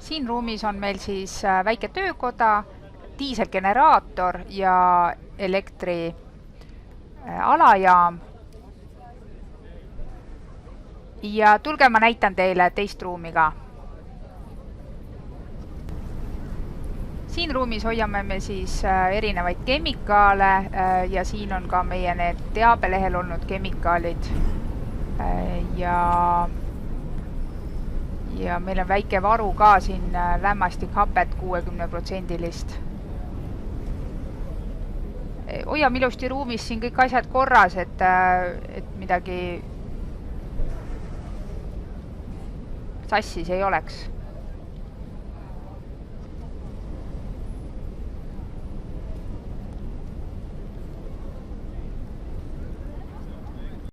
Siin ruumis on meil siis väike töökoda, diiselgeneraator ja elektri alajaam. Ja tulge, ma näitan teile teist ruumi ka. Siin ruumis hoiame me siis erinevaid kemikaale ja siin on ka meie need teabelehel olnud kemikaalid. Ja meil on väike varu ka siin lämmastikhapet 60%. Hoiame ilusti ruumis siin kõik asjad korras, et midagi sassis ei oleks.